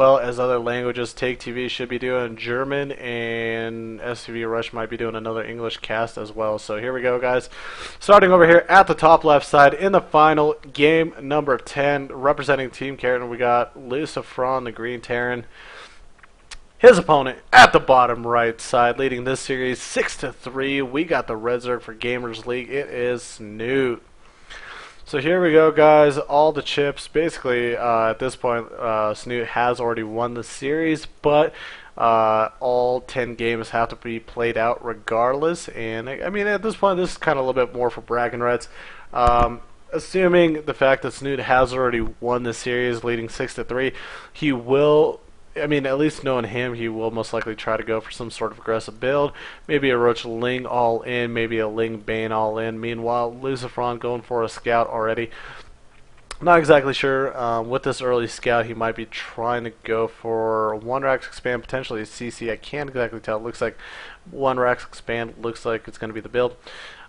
well as other languages. Take TV should be doing German, and SCV Rush might be doing another English cast as well. So here we go, guys. Starting over here at the top left side in the final game number 10, representing Team Keratin, we got Lucifron, the Green Terran. His opponent at the bottom right side, leading this series 6-3. We got the Red Zerg for Gamers League. It is Snute. So here we go, guys. All the chips. Basically, at this point, Snute has already won the series, but all 10 games have to be played out regardless. And I mean, at this point, this is kind of a little bit more for bragging rights. Assuming the fact that Snute has already won the series, leading 6-3, he will. I mean, at least knowing him, he will most likely try to go for some sort of aggressive build. Maybe a Roach Ling all in, maybe a Ling Bane all in. Meanwhile, Lucifron going for a scout already. Not exactly sure. With this early scout, he might be trying to go for one Rax expand, potentially a CC. I can't exactly tell. It looks like one Rax expand. Looks like it's going to be the build.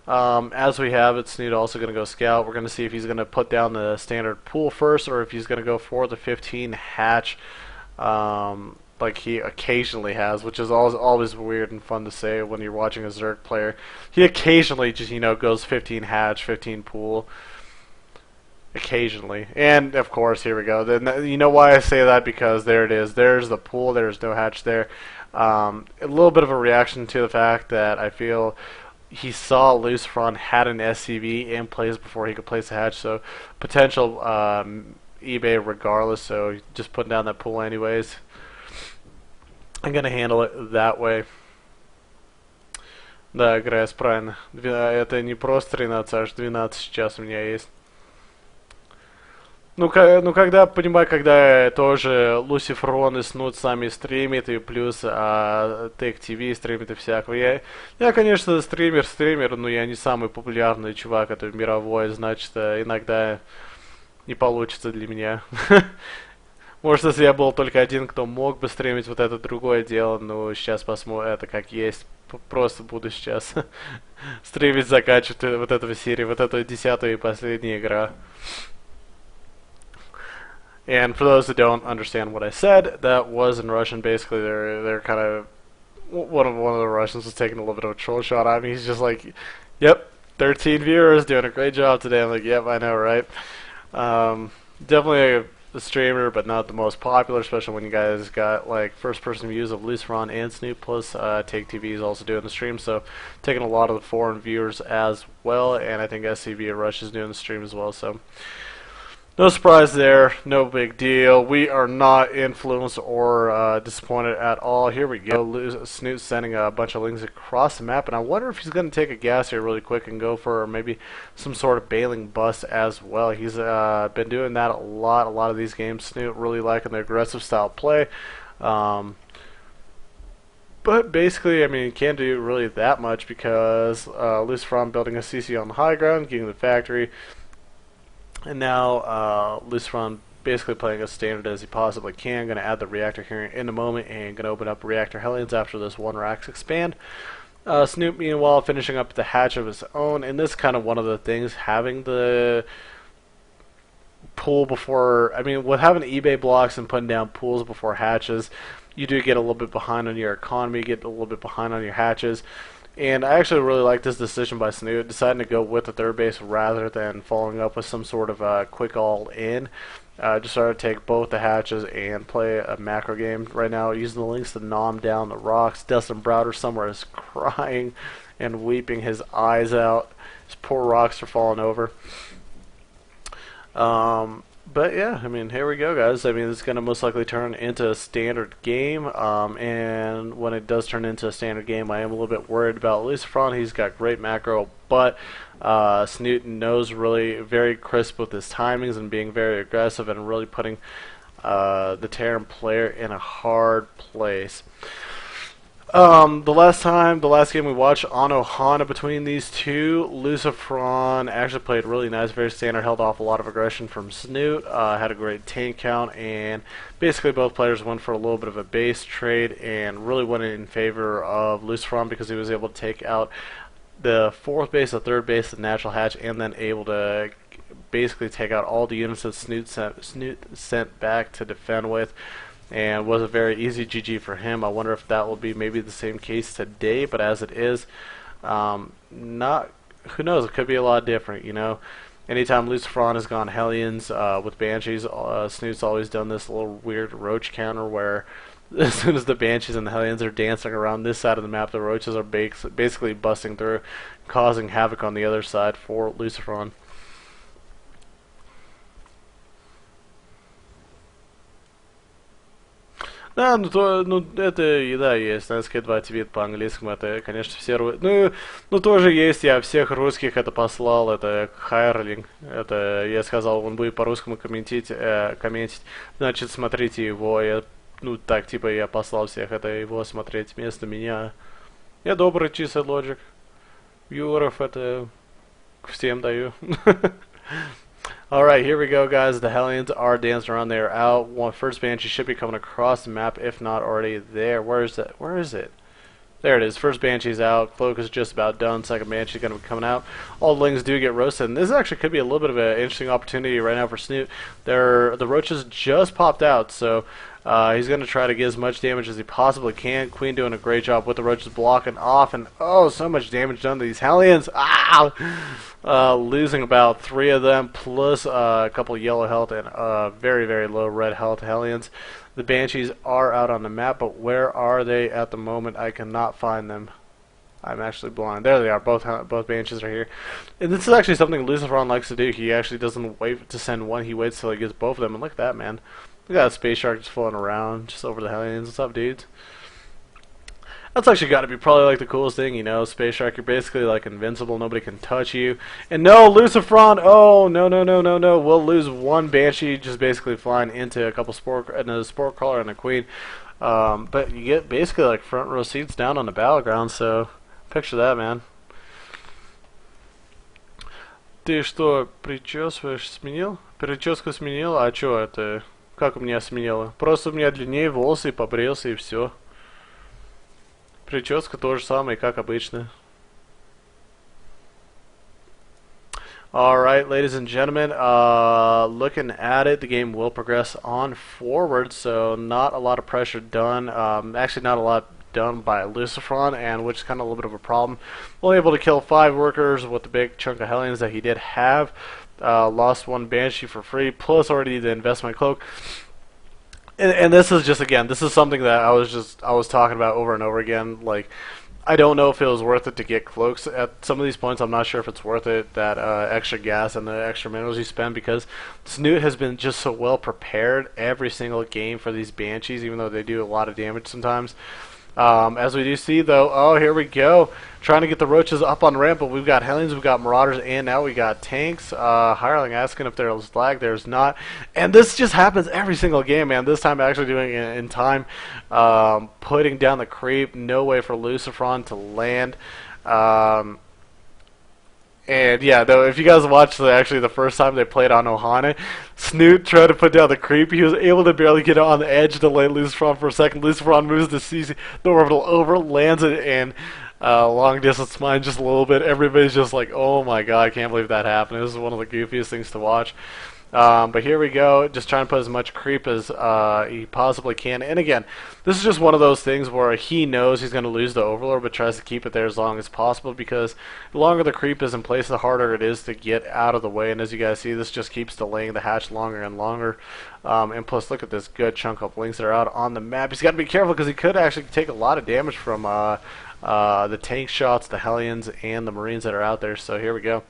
As we have it, Snute also going to go scout. We're going to see if he's going to put down the standard pool first, or if he's going to go for the 15 hatch. Like he occasionally has, which is always weird and fun to say when you're watching a Zerg player. He occasionally just, goes 15 hatch, 15 pool. Occasionally. And, of course, here we go. Then you know why I say that? Because there it is. There's the pool. There's no hatch there. A little bit of a reaction to the fact that I feel he saw Lucifron had an SCV in place before he could place a hatch, so potential eBay regardless, so just putting down that pool anyways. I'm gonna handle it that way. Да, Грайс, правильно. Это не просто 13, аж 12 сейчас у меня есть. Ну, когда, понимаю, когда тоже Lucifron и Snute сами стримит, и плюс Tech TV стримит и всякого. Я, конечно, стример, но я не самый популярный чувак, это мировой, значит, иногда не получится для меня. Может, если я был только один, кто мог бы стримить, вот это другое дело, но сейчас посмотрим, это как есть. Просто буду сейчас стримить, заканчивать вот эту серию, вот эту 10-ю и последняя игра. And for those that don't understand what I said, that was in Russian. Basically, they're kind of one of the Russians was taking a little bit of a troll shot at me. He's just like, "Yep, 13 viewers, doing a great job today." I'm like, "Yep, I know, right?" Definitely a streamer, but not the most popular, especially when you guys got like first-person views of Lucifron and Snute, plus Take TV is also doing the stream, so taking a lot of the foreign viewers as well, and I think SCV Rush is doing the stream as well, so no surprise there, no big deal. We are not influenced or disappointed at all. Here we go. Snute sending a bunch of links across the map, and I wonder if he's going to take a gas here really quick and go for maybe some sort of bailing bust as well. He's been doing that a lot of these games. Snute really liking the aggressive style play. But basically, I mean, can't do really that much because Lucifron building a CC on the high ground, getting the factory. And now Lucifron basically playing as standard as he possibly can. Going to add the reactor here in a moment and going to open up reactor Hellions after this one Rax expand. Snute, meanwhile, finishing up the hatch of his own. And this is kind of one of the things, having the pool before, I mean, with having eBay blocks and putting down pools before hatches, you do get a little bit behind on your economy, get a little bit behind on your hatches. And I actually really like this decision by Snute, deciding to go with the third base rather than following up with some sort of quick all-in. Just started to take both the hatches and play a macro game. Right now, using the links to nom down the rocks. Dustin Browder somewhere is crying and weeping his eyes out. His poor rocks are falling over. But yeah, I mean, here we go, guys. I mean, it's going to most likely turn into a standard game, and when it does turn into a standard game, I am a little bit worried about Lucifron. He's got great macro, but Snute knows really very crisp with his timings and being very aggressive and really putting the Terran player in a hard place. The last game we watched, Anohana between these two, Lucifron actually played really nice, very standard, held off a lot of aggression from Snute, had a great tank count, and basically both players went for a little bit of a base trade and really went in favor of Lucifron because he was able to take out the fourth base, the third base, the natural hatch, and then able to basically take out all the units that Snute sent back to defend with. and was a very easy GG for him. I wonder if that will be maybe the same case today, but as it is, not, who knows, it could be a lot different, you know. Anytime Lucifron has gone Hellions with Banshees, Snoot's always done this little weird roach counter where as soon as the Banshees and the Hellions are dancing around this side of the map, the roaches are basically busting through, causing havoc on the other side for Lucifron. Да, ну это и да, есть. Надо сказать, два ответ по-английскому, это, конечно, все... Ну, тоже есть, я всех русских это послал, это Хайрлинг. Это, я сказал, он будет по-русскому комментить, значит, смотрите его. Я, ну, так, типа, я послал всех это его смотреть вместо меня. Я добрый, чистый лоджик. Юров это всем даю. Alright, here we go, guys. The Hellions are dancing around. They are out. First Banshee should be coming across the map, if not already there. Where is that? Where is it? There it is. First Banshee's out. Cloak is just about done. Second Banshee going to be coming out. All the Lings do get roasted. And this actually could be a little bit of an interesting opportunity right now for Snute. The roaches just popped out, so he's going to try to get as much damage as he possibly can. Queen doing a great job with the roaches blocking off. And oh, so much damage done to these Hellions. Ah! Losing about 3 of them, plus a couple yellow health and very, very low red health Hellions. The Banshees are out on the map, but where are they at the moment? I cannot find them. I'm actually blind. There they are. Both Banshees are here. And this is actually something Lucifron likes to do. He actually doesn't wait to send one. He waits till he gets both of them. And look at that, man. Look at that Space Shark just floating around, just over the Hellions. What's up, dudes? That's actually got to be probably like the coolest thing, you know. Space Shark, you're basically like invincible. Nobody can touch you. And no, Lucifron. Oh, no, no, no, no, no. We'll lose one Banshee just basically flying into a couple Spore Crawler and a Queen. But you get basically like front row seats down on the battleground. So picture that, man. Ты что, причесываешь сменил? Прическу сменил? А чё это? Как у меня сменило? Просто у меня длиннее волосы, побрился и все. Прическа то же самое, как обычно. Alright, ladies and gentlemen, looking at it, the game will progress on forward, so not a lot of pressure done. Actually, not a lot done by Lucifron, and which is kind of a little bit of a problem. Only able to kill 5 workers with the big chunk of Hellions that he did have. Lost 1 Banshee for free, plus already the investment cloak. And this is just, again, this is something that I was talking about over and over again. Like, I don't know if it was worth it to get cloaks at some of these points. I'm not sure if it's worth it, that extra gas and the extra minerals you spend, because Snute has been just so well prepared every single game for these Banshees, even though they do a lot of damage sometimes. As we do see, though, oh, here we go. Trying to get the roaches up on ramp, but we've got Hellions, we've got Marauders, and now we got tanks. Hireling asking if there's lag. There's not. And this just happens every single game, man. This time actually doing it in time. Putting down the creep. No way for Lucifron to land. And yeah, though, if you guys watched actually the first time they played on Ohana, Snute tried to put down the creep. He was able to barely get it on the edge to lay Lucifron for a second. Lucifron moves to CC, the orbital over, lands it, and long distance mine just a little bit. Everybody's just like, oh my god, I can't believe that happened. This is one of the goofiest things to watch. But here we go, just trying to put as much creep as he possibly can. And again, this is just one of those things where he knows he's going to lose the Overlord, but tries to keep it there as long as possible, because the longer the creep is in place, the harder it is to get out of the way. And as you guys see, this just keeps delaying the hatch longer and longer. And plus, look at this good chunk of links that are out on the map. He's got to be careful, because he could actually take a lot of damage from the tank shots, the Hellions, and the Marines that are out there. So here we go.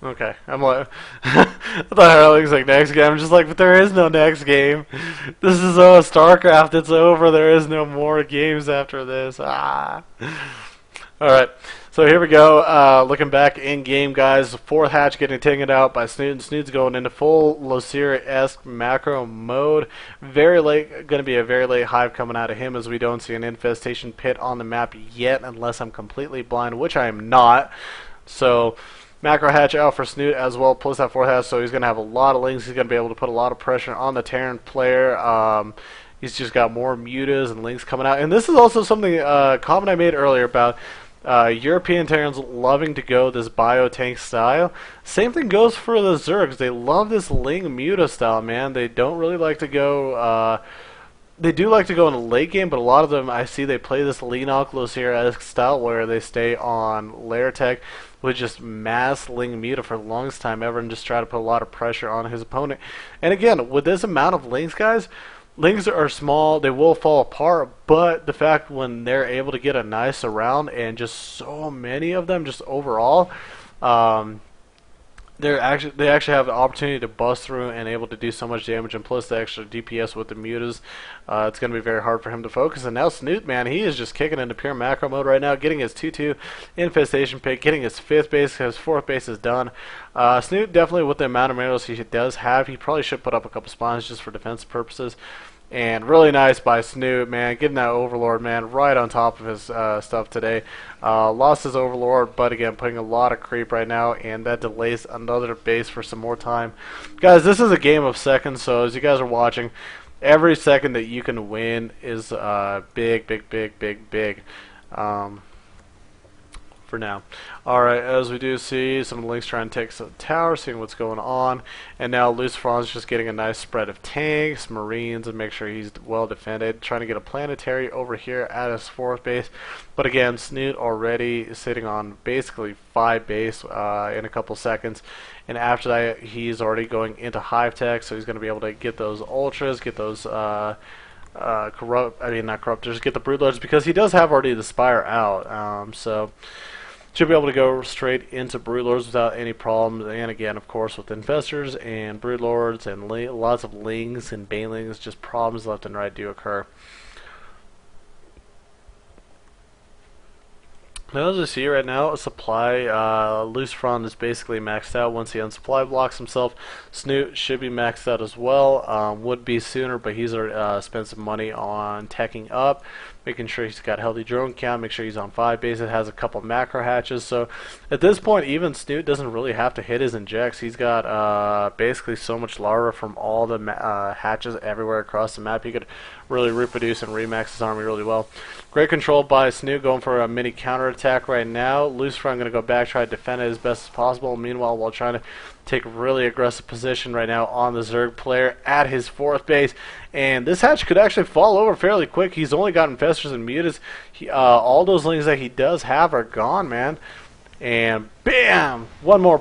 Okay, I'm like, I thought Harley's like next game. I'm just like, but there is no next game. This is StarCraft. It's over. There is no more games after this. Ah. All right, so here we go. Looking back in game, guys. 4th hatch getting taken out by Snute. And Snute's going into full Losira-esque macro mode. Very late, going to be a very late hive coming out of him, as we don't see an infestation pit on the map yet, unless I'm completely blind, which I am not. So Macro hatch out for Snute as well, plus that 4th hatch, so he's going to have a lot of links. He's going to be able to put a lot of pressure on the Terran player. He's just got more mutas and links coming out. And this is also something comment I made earlier about European Terrans loving to go this biotank style. Same thing goes for the Zergs. They love this Ling Muta style, man. They don't really like to go... they do like to go in the late game, but a lot of them I see they play this Lean Lucifron style where they stay on layer tech with just mass Ling Muta for the longest time ever and just try to put a lot of pressure on his opponent. And again, with this amount of links, guys, links are small, they will fall apart, but the fact when they're able to get a nice surround and just so many of them just overall, they actually have the opportunity to bust through and able to do so much damage, and plus the extra DPS with the mutas, it's going to be very hard for him to focus. And now Snute, man, he is just kicking into pure macro mode right now, getting his 2-2 infestation pick, getting his 5th base, his 4th base is done. Snute definitely, with the amount of minerals he does have, he probably should put up a couple spawns just for defense purposes. And really nice by Snute, man, getting that Overlord, man, right on top of his stuff today. Lost his Overlord, but again, putting a lot of creep right now, and that delays another base for some more time. Guys, this is a game of seconds, so as you guys are watching, every second that you can win is big, big, big, big, big. For now. Alright, as we do see, some of the links trying to take some tower, seeing what's going on. And now Lucifron's just getting a nice spread of tanks, marines, and make sure he's well defended. Trying to get a planetary over here at his 4th base. But again, Snute already sitting on basically 5 base in a couple seconds. And after that, he's already going into hive tech, so he's going to be able to get those ultras, get those not corruptors, get the broodlords, because he does have already the spire out. So should be able to go straight into broodlords without any problems. And again, of course, with infestors and broodlords and lots of lings and banelings, just problems left and right do occur. Now, as you see right now, a supply, Lucifron is basically maxed out. Once he unsupply blocks himself, Snute should be maxed out as well. Would be sooner, but he's spent some money on teching up, making sure he's got healthy drone count, make sure he's on 5 bases, has a couple macro hatches. So at this point, even Snute doesn't really have to hit his injects. He's got basically so much larva from all the hatches everywhere across the map. He could really reproduce and remax his army really well. Great control by Snute, going for a mini counterattack right now. Lucifron going to go back, try to defend it as best as possible. Meanwhile, while trying to take really aggressive position right now on the Zerg player at his 4th base. And this hatch could actually fall over fairly quick. He's only got infestors and mutas. All those lings that he does have are gone, man. And bam! One more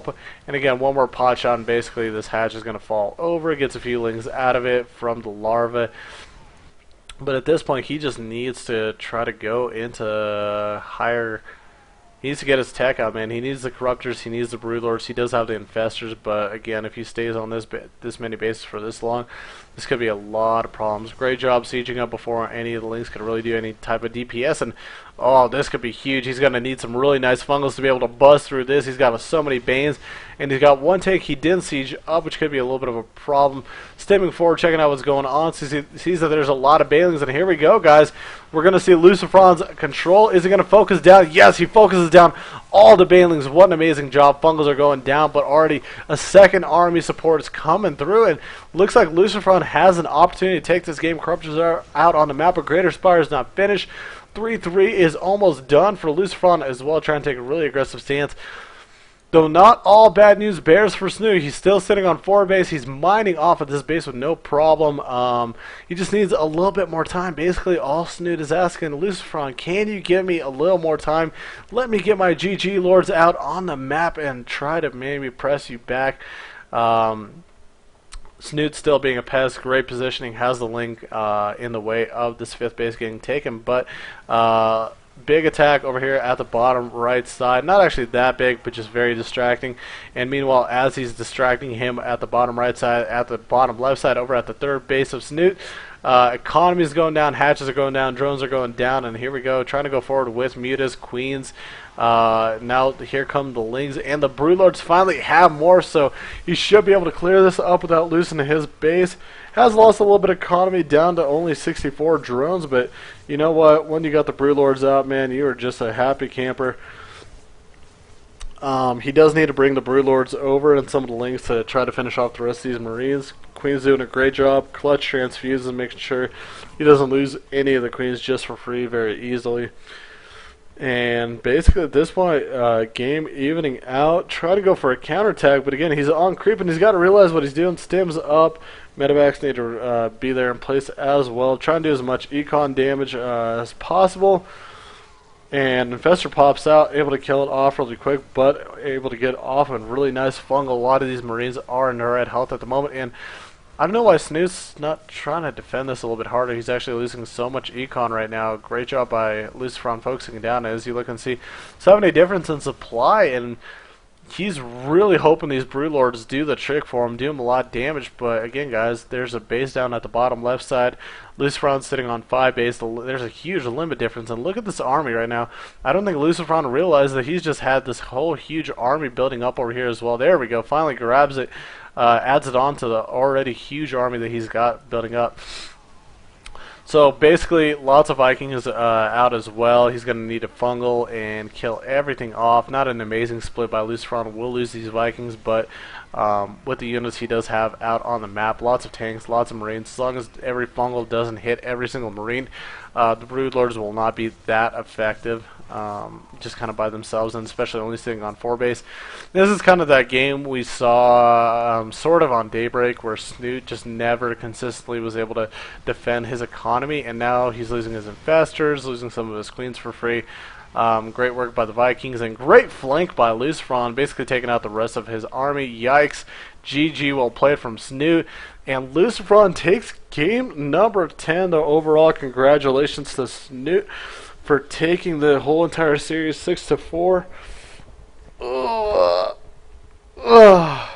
pot shot, and basically this hatch is going to fall over. Gets a few lings out of it from the larva. But at this point, he just needs to try to go into higher. He needs to get his tech out, man. He needs the corruptors. He needs the broodlords. He does have the infestors, but again, if he stays on this many bases for this long, this could be a lot of problems. Great job sieging up before any of the links could really do any type of DPS, and oh, this could be huge. He's going to need some really nice fungals to be able to bust through this. He's got so many banes, and he's got one tank he didn't siege up, which could be a little bit of a problem. Stepping forward, checking out what's going on, sees that there's a lot of banelings, and here we go, guys. We're going to see Lucifron's control. Is he going to focus down? Yes, he focuses down all the banelings. What an amazing job. Fungals are going down, but already a second army support is coming through, and looks like Lucifron has an opportunity to take this game. Corruptors are out on the map, but Greater Spire is not finished. 3-3 is almost done for Lucifron as well, trying to take a really aggressive stance. Though not all bad news bears for Snute. He's still sitting on 4 base. He's mining off of this base with no problem. He just needs a little bit more time. Basically, all Snute is asking, Lucifron, can you give me a little more time? Let me get my GG Lords out on the map and try to maybe press you back. Snute still being a pest, great positioning, has the link in the way of this 5th base getting taken, but big attack over here at the bottom right side. Not actually that big, but just very distracting. And meanwhile, as he's distracting him at the bottom right side, at the bottom left side, over at the 3rd base of Snute, economy is going down, hatches are going down, drones are going down, and here we go, trying to go forward with mutas, queens. Now here come the lings, and the broodlords finally have more, so he should be able to clear this up without losing his base. Has lost a little bit of economy down to only 64 drones, but you know what? When you got the broodlords out, man, you are just a happy camper. He does need to bring the Broodlords over and some of the links to try to finish off the rest of these Marines. Queen's doing a great job. Clutch transfuses, making sure he doesn't lose any of the Queens just for free very easily. And basically at this point, game evening out. Try to go for a counterattack, but again, he's on creep and he's got to realize what he's doing. Stims up. Medevacs need to be there in place as well. Try and do as much econ damage as possible. And Infestor pops out, able to kill it off really quick, but able to get off a really nice fungal. A lot of these Marines are in the red health at the moment, and I don't know why Snute's not trying to defend this a little bit harder. He's actually losing so much econ right now. Great job by Lucifron focusing down. As you look and see, 70 difference in supply, and he's really hoping these Broodlords do the trick for him, do him a lot of damage. But again, guys, there's a base down at the bottom left side. Lucifron's sitting on 5 base. There's a huge limit difference. And look at this army right now. I don't think Lucifron realized that he's just had this whole huge army building up over here as well. There we go. Finally grabs it, adds it on to the already huge army that he's got building up. So basically, lots of Vikings out as well. He's going to need a fungal and kill everything off. Not an amazing split by Lucifron. Will lose these Vikings, but with the units he does have out on the map, lots of tanks, lots of Marines. As long as every fungal doesn't hit every single Marine, the Broodlords will not be that effective. Just kind of by themselves, and especially only sitting on 4 base. This is kind of that game we saw sort of on Daybreak, where Snute just never consistently was able to defend his economy, and now he's losing his infestors, losing some of his queens for free. Great work by the Vikings, and great flank by Lucifron, basically taking out the rest of his army. Yikes. GG, well played from Snute. And Lucifron takes game number 10, though. Overall, congratulations to Snute for taking the whole entire series 6-4.